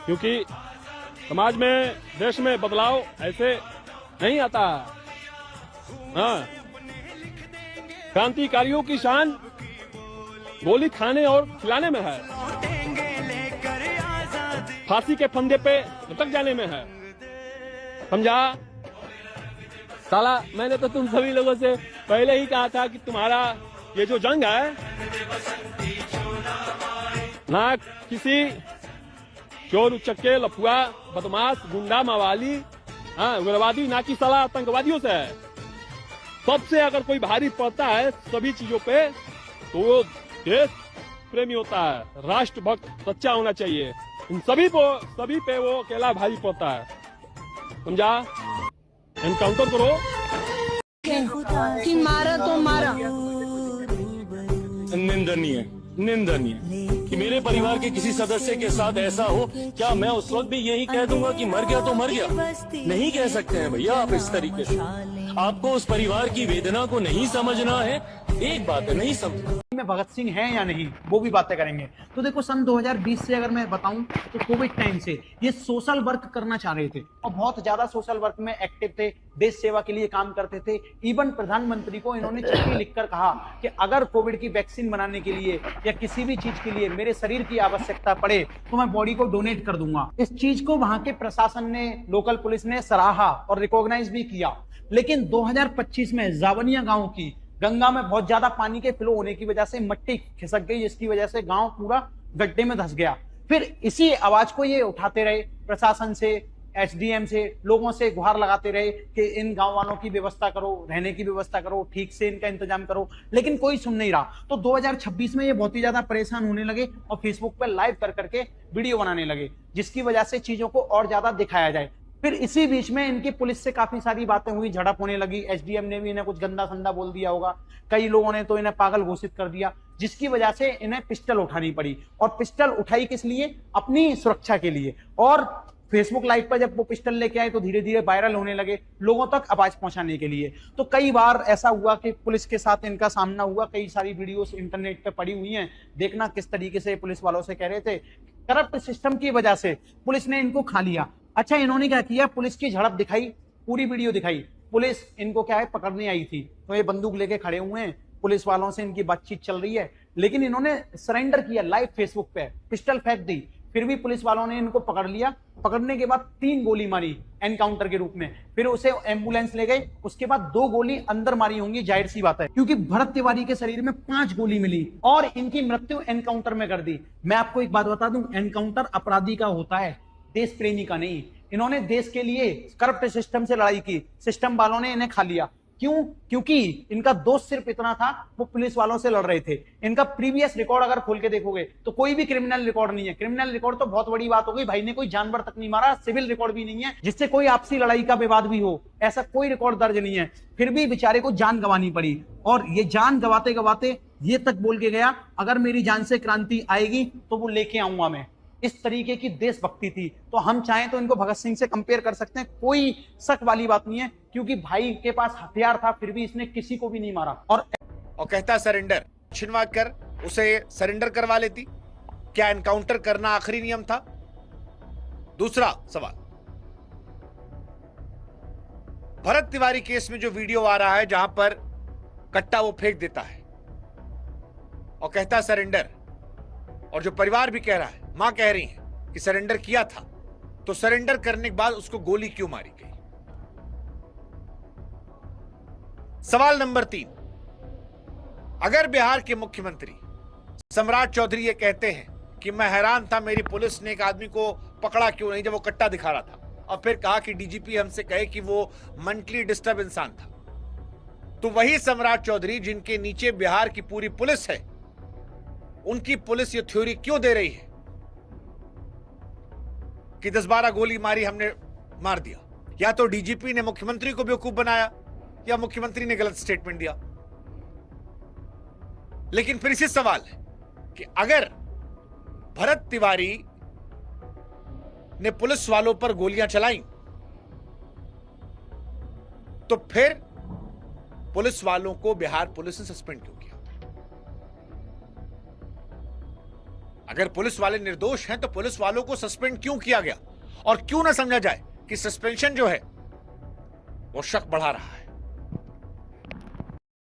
क्योंकि समाज में, देश में बदलाव ऐसे नहीं आता। हाँ, क्रांतिकारियों की शान गोली खाने और खिलाने में है, फांसी के फंदे पे लटक जाने में है। समझा? साला, मैंने तो तुम सभी लोगों से पहले ही कहा था कि तुम्हारा ये जो जंग है ना किसी चोर उचक्के लफुआ बदमाश गुंडा मवाली उग्रवादी ना कि साला आतंकवादियों से है। सबसे अगर कोई भारी पड़ता है सभी चीजों पे तो वो देश प्रेमी होता है, राष्ट्रभक्त सच्चा होना चाहिए। इन सभी पे वो अकेला भारी पड़ता है। समझा? एनकाउंटर करो कि मारा तो मारा। निंदनीय कि मेरे परिवार के किसी सदस्य के साथ ऐसा हो, क्या मैं उस वक्त भी यही कह दूंगा कि मर गया तो मर गया? नहीं कह सकते हैं भैया आप इस तरीके से। आपको उस परिवार की वेदना को नहीं समझना है, एक बात है, नहीं समझना। में भगत सिंह है या नहीं वो भी बातें करेंगे। तो देखो सन 2020 से अगर मैं बताऊं तो कोविड टाइम से ये सोशल वर्क करना चाह रहे थे और बहुत ज्यादा सोशल वर्क में एक्टिव थे, देश सेवा के लिए काम करते थे। इवन प्रधानमंत्री को इन्होंने चिट्ठी लिखकर कहा कि अगर कोविड की वैक्सीन बनाने के लिए या किसी भी चीज के लिए मेरे शरीर की आवश्यकता पड़े तो मैं बॉडी को डोनेट कर दूंगा। इस चीज को वहां के प्रशासन ने, लोकल पुलिस ने सराहा और रिकॉग्नाइज भी किया। लेकिन 2025 में जावनिया गांव की गंगा में बहुत ज्यादा पानी के फ्लो होने की वजह से मिट्टी खिसक गई, जिसकी वजह से गांव पूरा गड्ढे में धंस गया। फिर इसी आवाज को ये उठाते रहे, प्रशासन से, एसडीएम से, लोगों से गुहार लगाते रहे कि इन गांव वालों की व्यवस्था करो, रहने की व्यवस्था करो, ठीक से इनका इंतजाम करो, लेकिन कोई सुन नहीं रहा। तो 2026 में ये बहुत ही ज्यादा परेशान होने लगे और फेसबुक पर लाइव कर करके वीडियो बनाने लगे, जिसकी वजह से चीजों को और ज्यादा दिखाया जाए। फिर इसी बीच में इनकी पुलिस से काफी सारी बातें हुई, झड़प होने लगी। एसडीएम ने भी इन्हें कुछ गंदा संदा बोल दिया होगा, कई लोगों ने तो इन्हें पागल घोषित कर दिया, जिसकी वजह से इन्हें पिस्टल उठानी पड़ी। और पिस्टल उठाई किस लिए? अपनी सुरक्षा के लिए। और फेसबुक लाइव पर जब वो पिस्टल लेके आए तो धीरे धीरे वायरल होने लगे, लोगों तक आवाज पहुंचाने के लिए। तो कई बार ऐसा हुआ कि पुलिस के साथ इनका सामना हुआ, कई सारी वीडियोस इंटरनेट पे पड़ी हुई हैं, देखना किस तरीके से पुलिस वालों से कह रहे थे। करप्ट सिस्टम की वजह से पुलिस ने इनको खा लिया। अच्छा, इन्होंने क्या किया? पुलिस की झड़प दिखाई, पूरी वीडियो दिखाई। पुलिस इनको क्या है, पकड़ने आई थी, तो ये बंदूक लेके खड़े हुए हैं, पुलिस वालों से इनकी बातचीत चल रही है, लेकिन इन्होंने सरेंडर किया लाइव फेसबुक पे, पिस्टल फेंक दी। फिर भी पुलिस वालों ने इनको पकड़ लिया। पकड़ने के बाद 3 गोली मारी एनकाउंटर के रूप में, फिर उसे एम्बुलेंस ले गए। उसके बाद 2 गोली अंदर मारी होंगी, जाहिर सी बात है, क्योंकि भरत तिवारी के शरीर में 5 गोली मिली और इनकी मृत्यु एनकाउंटर में कर दी। मैं आपको एक बात बता दूं, एनकाउंटर अपराधी का होता है, देश प्रेमी का नहीं। इन्होंने देश के लिए करप्ट सिस्टम से लड़ाई की, सिस्टम वालों ने इन्हें खा लिया। क्यों? क्योंकि इनका दोष सिर्फ इतना था, वो पुलिस वालों से लड़ रहे थे। इनका प्रीवियस रिकॉर्ड अगर खोल के देखोगे तो कोई भी क्रिमिनल रिकॉर्ड नहीं है। क्रिमिनल रिकॉर्ड तो बहुत बड़ी बात हो गई, भाई ने कोई जानवर तक नहीं मारा, सिविल रिकॉर्ड भी नहीं है जिससे कोई आपसी लड़ाई का विवाद भी हो, ऐसा कोई रिकॉर्ड दर्ज नहीं है। फिर भी बेचारे को जान गंवानी पड़ी और ये जान गंवाते गंवाते ये तक बोल के गया, अगर मेरी जान से क्रांति आएगी तो वो लेके आऊंगा मैं। इस तरीके की देशभक्ति थी। तो हम चाहें तो इनको भगत सिंह से कंपेयर कर सकते हैं, कोई शक वाली बात नहीं है, क्योंकि भाई के पास हथियार था फिर भी इसने किसी को भी नहीं मारा। और कहता सरेंडर छिनवा कर उसे सरेंडर करवा लेती। क्या एनकाउंटर करना आखिरी नियम था? दूसरा सवाल, भरत तिवारी केस में जो वीडियो आ रहा है जहां पर कट्टा वो फेंक देता है और कहता सरेंडर, और जो परिवार भी कह रहा है, मां कह रही है कि सरेंडर किया था, तो सरेंडर करने के बाद उसको गोली क्यों मारी गई? सवाल नंबर 3, अगर बिहार के मुख्यमंत्री सम्राट चौधरी ये कहते हैं कि मैं हैरान था मेरी पुलिस ने एक आदमी को पकड़ा क्यों नहीं जब वो कट्टा दिखा रहा था, और फिर कहा कि डीजीपी हमसे कहे कि वो मेंटली डिस्टर्ब इंसान था, तो वही सम्राट चौधरी जिनके नीचे बिहार की पूरी पुलिस है, उनकी पुलिस ये थ्योरी क्यों दे रही है कि 10-12 गोली मारी, हमने मार दिया? या तो डीजीपी ने मुख्यमंत्री को बेवकूफ बनाया या मुख्यमंत्री ने गलत स्टेटमेंट दिया। लेकिन फिर इसी सवाल है कि अगर भरत तिवारी ने पुलिस वालों पर गोलियां चलाई तो फिर पुलिस वालों को बिहार पुलिस ने सस्पेंड क्यों किया? अगर पुलिस वाले निर्दोष हैं तो पुलिस वालों को सस्पेंड क्यों किया गया, और क्यों ना समझा जाए कि सस्पेंशन जो है वो शक बढ़ा रहा है।